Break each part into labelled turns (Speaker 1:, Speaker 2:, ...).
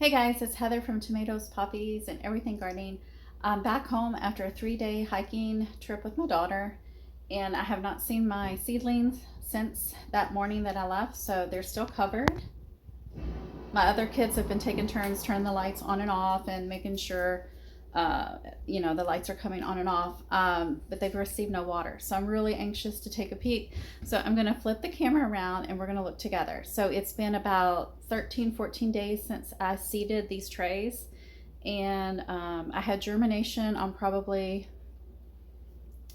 Speaker 1: Hey guys, it's Heather from Tomatoes, Poppies, and Everything Gardening. I'm back home after a 3-day hiking trip with my daughter, and I have not seen my seedlings since that morning that I left, so they're still covered. My other kids have been taking turns turning the lights on and off and making sure, the lights are coming on and off, but they've received no water. So I'm really anxious to take a peek. So I'm going to flip the camera around and we're going to look together. So it's been about 13, 14 days since I seeded these trays, and I had germination on probably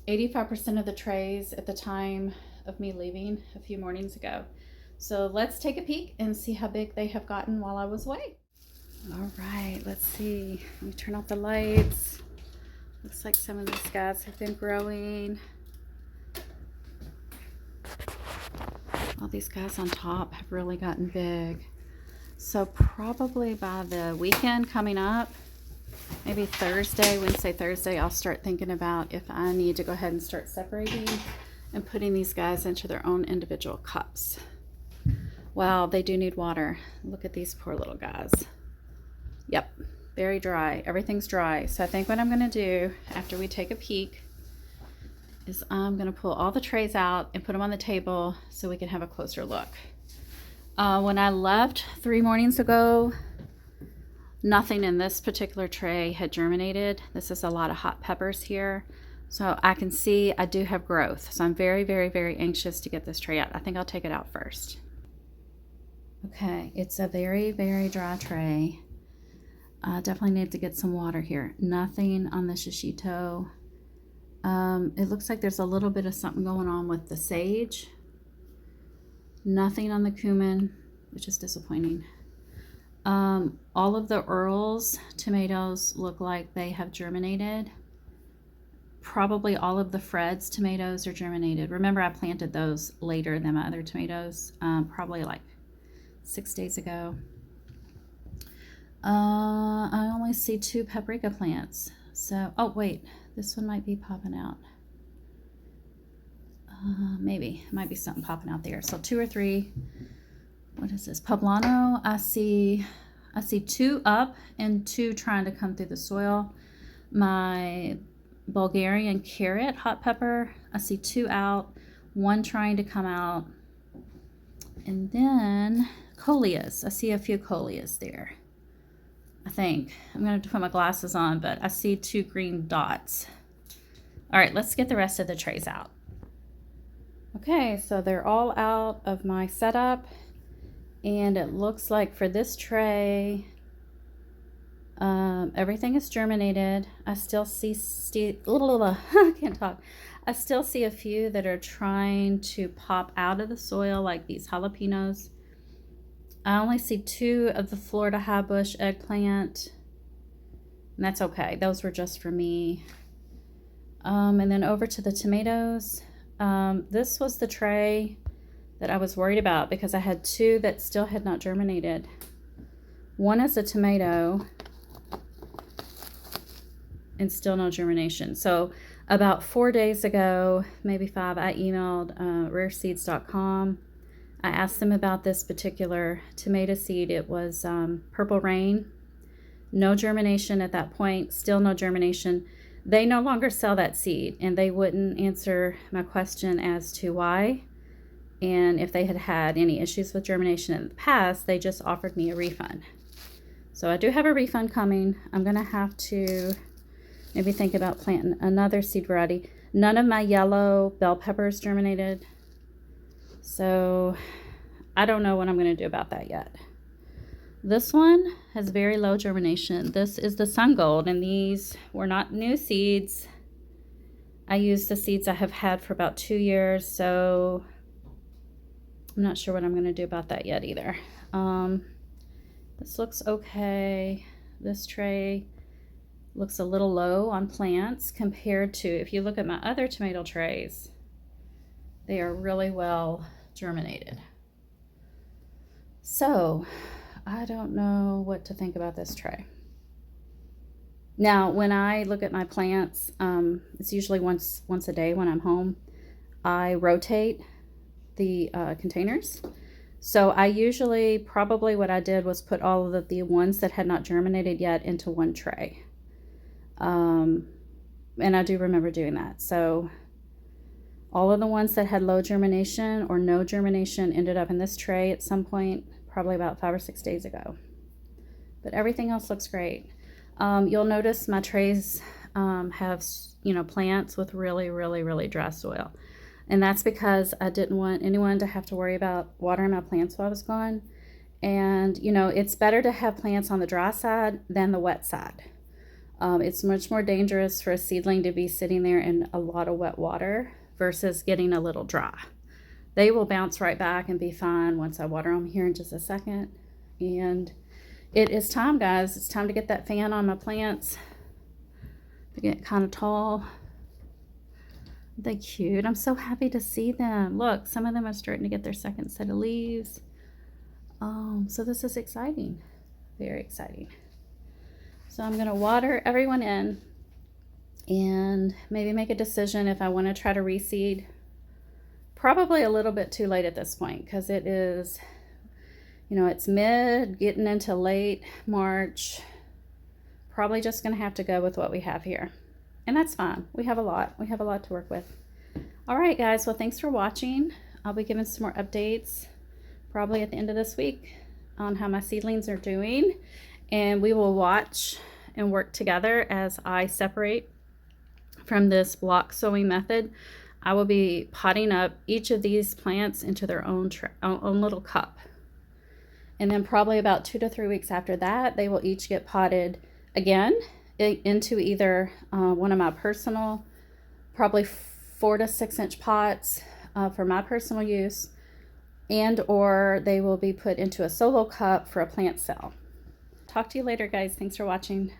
Speaker 1: 85% of the trays at the time of me leaving a few mornings ago. So let's take a peek and see how big they have gotten while I was away. All right, let's see. Let me turn off the lights. Looks like some of these guys have been growing. All these guys on top have really gotten big. So probably by the weekend coming up, maybe Wednesday, Thursday, I'll start thinking about if I need to go ahead and start separating and putting these guys into their own individual cups. Wow, they do need water. Look at these poor little guys. Yep, very dry. Everything's dry. So I think what I'm going to do after we take a peek is I'm going to pull all the trays out and put them on the table so we can have a closer look. When I left 3 mornings ago, nothing in this particular tray had germinated. This is a lot of hot peppers here. So I can see I do have growth. So I'm very, very, very anxious to get this tray out. I think I'll take it out first. Okay, it's a very, very dry tray. Definitely need to get some water here. Nothing on the shishito. It looks like there's a little bit of something going on with the sage. Nothing on the cumin, which is disappointing. All of the Earl's tomatoes look like they have germinated. Probably all of the Fred's tomatoes are germinated. Remember, I planted those later than my other tomatoes, probably like 6 days ago. I only see 2 paprika plants. So, oh wait, this one might be popping out. Maybe, might be something popping out there. So 2 or 3. What is this? Poblano. I see 2 up and 2 trying to come through the soil. My Bulgarian carrot, hot pepper, I see 2 out, 1 trying to come out. And then coleus. I see a few coleus there. I think. I'm going to have to put my glasses on, but I see 2 green dots. All right, let's get the rest of the trays out. Okay, so they're all out of my setup, and it looks like for this tray, everything is germinated. I still see, I can't talk. I still see a few that are trying to pop out of the soil, like these jalapenos. I only see 2 of the Florida high bush eggplant, and that's okay. Those were just for me. And then over to the tomatoes. This was the tray that I was worried about because I had 2 that still had not germinated. One is a tomato and still no germination. So about 4 days ago, maybe 5, I emailed rareseeds.com. I asked them about this particular tomato seed. It was Purple Rain. No germination at that point, still no germination. They no longer sell that seed, and they wouldn't answer my question as to why. And if they had had any issues with germination in the past, they just offered me a refund. So I do have a refund coming. I'm going to have to maybe think about planting another seed variety. None of my yellow bell peppers germinated. So I don't know what I'm going to do about that yet. This one has very low germination. This is the Sun Gold, and these were not new seeds. I used the seeds I have had for about 2 years, so I'm not sure what I'm going to do about that yet either. This looks okay. This tray looks a little low on plants compared to, if you look at my other tomato trays, they are really well germinated. So I don't know what to think about this tray. Now, when I look at my plants, it's usually once a day when I'm home. I rotate the containers. So I usually, probably what I did was put all of the ones that had not germinated yet into one tray. And I do remember doing that. So all of the ones that had low germination or no germination ended up in this tray at some point, probably about 5 or 6 days ago. But everything else looks great. You'll notice my trays have, plants with really, really, really dry soil. And that's because I didn't want anyone to have to worry about watering my plants while I was gone. And, it's better to have plants on the dry side than the wet side. It's much more dangerous for a seedling to be sitting there in a lot of wet water versus getting a little dry. They will bounce right back and be fine once I water them here in just a second. And it is time, guys. It's time to get that fan on my plants. They get kind of tall. They're cute. I'm so happy to see them. Look, some of them are starting to get their second set of leaves. So this is exciting. Very exciting. So I'm going to water everyone in and maybe make a decision if I want to try to reseed. Probably a little bit too late at this point because it is, it's mid, getting into late March. Probably just going to have to go with what we have here. And that's fine. We have a lot. We have a lot to work with. All right, guys. Well, thanks for watching. I'll be giving some more updates probably at the end of this week on how my seedlings are doing. And we will watch and work together as I separate from this block sowing method. I will be potting up each of these plants into their own little cup. And then probably about 2 to 3 weeks after that, they will each get potted again into either one of my personal, probably 4 to 6 inch pots for my personal use, and or they will be put into a solo cup for a plant cell. Talk to you later, guys. Thanks for watching.